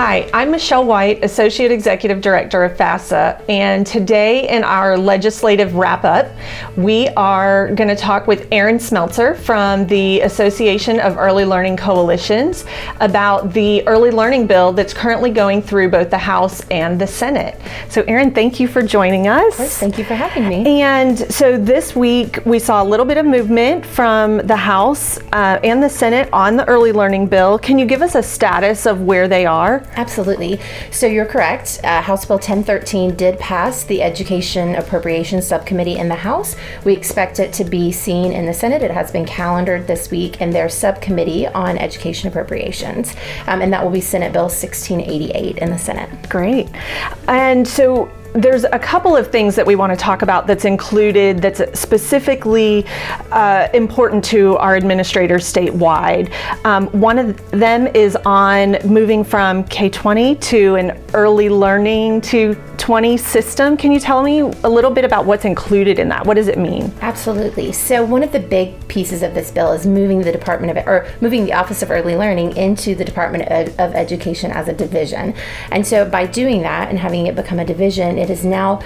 Hi, I'm Michele White, Associate Executive Director of FASA, and today in our legislative wrap-up, we are going to talk with Erin Smeltzer from the Association of Early Learning Coalitions about the early learning bill that's currently going through both the House and the Senate. So Erin, thank you for joining us. Of course, thank you for having me. And so this week we saw a little bit of movement from the House and the Senate on the early learning bill. Can you give us a status of where they are? Absolutely. So you're correct. House Bill 1013 did pass the Education Appropriations Subcommittee in the House. We expect it to be seen in the Senate. It has been calendared this week in their subcommittee on education appropriations. And that will be Senate Bill 1688 in the Senate. Great. And so there's a couple of things that we want to talk about that's included that's specifically important to our administrators statewide. One of them is on moving from K-20 to an early learning to 20 system. Can you tell me a little bit about what's included in that? What does it mean? Absolutely. So one of the big pieces of this bill is moving moving the Office of Early Learning into the Department of Education as a division. And so by doing that and having it become a division, it is now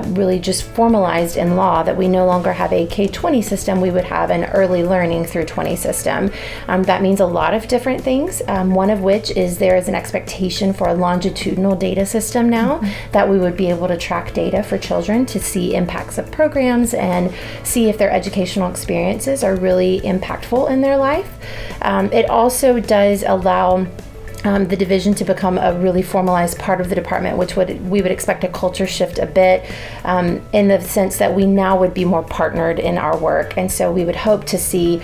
really just formalized in law that we no longer have a K-20 system, we would have an early learning through 20 system. That means a lot of different things, one of which is there is an expectation for a longitudinal data system now that we would be able to track data for children to see impacts of programs and see if their educational experiences are really impactful in their life. It also does allow the division to become a really formalized part of the department, which we would expect a culture shift a bit in the sense that we now would be more partnered in our work. And so we would hope to see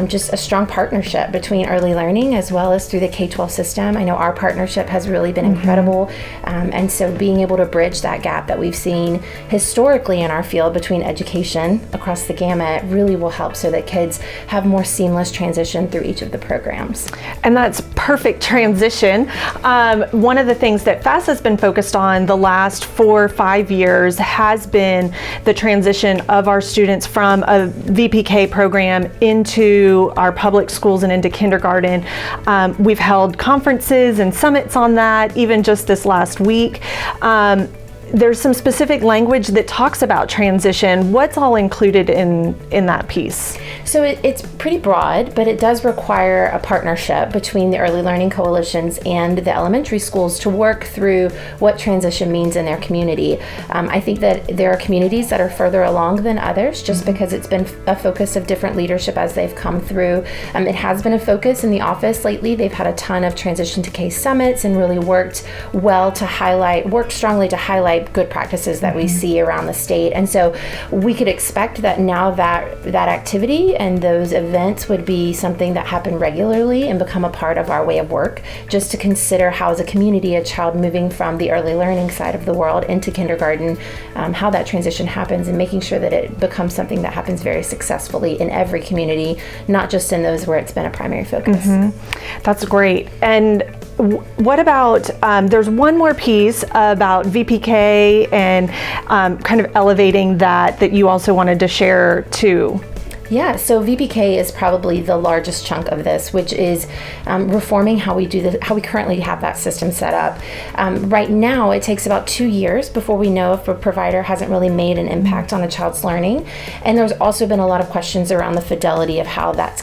just a strong partnership between early learning as well as through the K-12 system. I know our partnership has really been incredible. And so being able to bridge that gap that we've seen historically in our field between education across the gamut really will help so that kids have more seamless transition through each of the programs. And that's perfect transition. One of the things that FASA has been focused on the last 4 or 5 years has been the transition of our students from a VPK program into our public schools and into kindergarten. We've held conferences and summits on that, even just this last week. There's some specific language that talks about transition. What's all included in that piece? So it's pretty broad, but it does require a partnership between the early learning coalitions and the elementary schools to work through what transition means in their community. I think that there are communities that are further along than others just because it's been a focus of different leadership as they've come through. It has been a focus in the office lately. They've had a ton of transition to case summits and really worked strongly to highlight good practices that we see around the state. And so we could expect that now that activity and those events would be something that happen regularly and become a part of our way of work, just to consider how as a community, a child moving from the early learning side of the world into kindergarten, how that transition happens and making sure that it becomes something that happens very successfully in every community, not just in those where it's been a primary focus. That's great. And what about, there's one more piece about VPK and kind of elevating that you also wanted to share too. Yeah, so VPK is probably the largest chunk of this, which is reforming how we currently have that system set up. Right now, it takes about 2 years before we know if a provider hasn't really made an impact on a child's learning. And there's also been a lot of questions around the fidelity of how that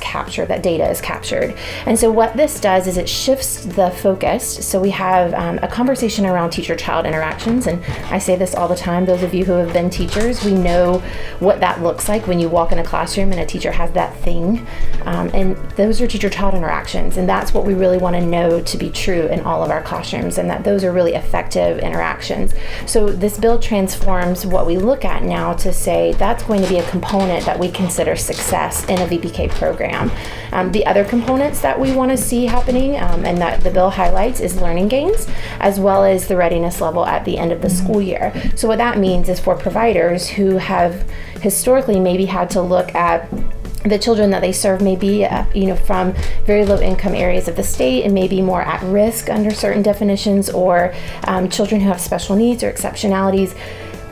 data is captured. And so what this does is it shifts the focus. So we have a conversation around teacher-child interactions. And I say this all the time, those of you who have been teachers, we know what that looks like when you walk in a classroom and a teacher has that thing, and those are teacher-child interactions, and that's what we really want to know to be true in all of our classrooms, and that those are really effective interactions. So this bill transforms what we look at now to say that's going to be a component that we consider success in a VPK program. The other components that we want to see happening and that the bill highlights is learning gains, as well as the readiness level at the end of the school year. So what that means is for providers who have historically maybe had to look at the children that they serve may be, from very low income areas of the state and maybe more at risk under certain definitions, or children who have special needs or exceptionalities.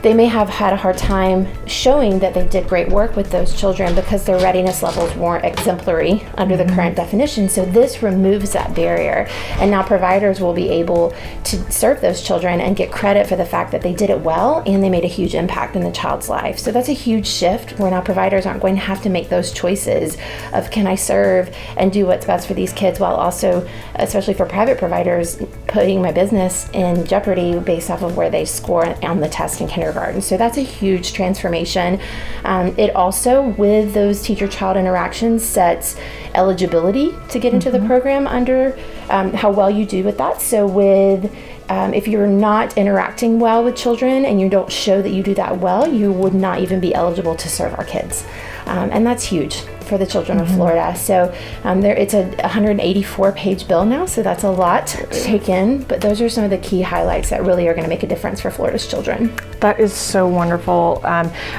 they may have had a hard time showing that they did great work with those children because their readiness levels weren't exemplary under the current definition. So this removes that barrier. And now providers will be able to serve those children and get credit for the fact that they did it well and they made a huge impact in the child's life. So that's a huge shift where now providers aren't going to have to make those choices of, can I serve and do what's best for these kids, while also, especially for private providers, putting my business in jeopardy based off of where they score on the test in kindergarten. So that's a huge transformation. It also, with those teacher-child interactions, sets eligibility to get into the program under how well you do with that. So with if you're not interacting well with children and you don't show that you do that well, you would not even be eligible to serve our kids. And that's huge for the children of Florida. So it's a 184-page bill now, so that's a lot to take in. But those are some of the key highlights that really are going to make a difference for Florida's children. That is so wonderful.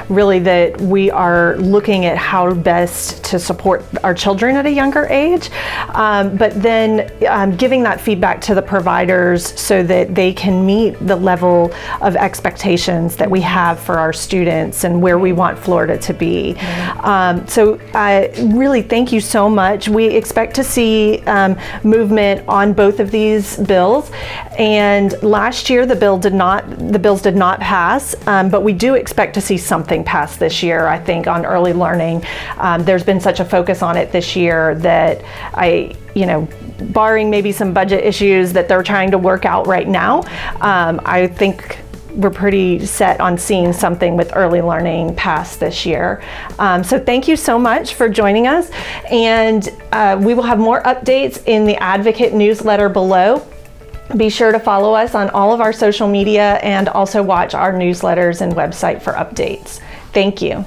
Really, that we are looking at how best to support our children at a younger age, but then giving that feedback to the providers so that they can meet the level of expectations that we have for our students and where we want Florida to be. So really, thank you so much. We expect to see movement on both of these bills. And last year, the bills did not pass, but we do expect to see something pass this year. I think on early learning, there's been such a focus on it this year that barring maybe some budget issues that they're trying to work out right now, I think we're pretty set on seeing something with early learning pass this year. So thank you so much for joining us. And we will have more updates in the Advocate newsletter below. Be sure to follow us on all of our social media and also watch our newsletters and website for updates. Thank you.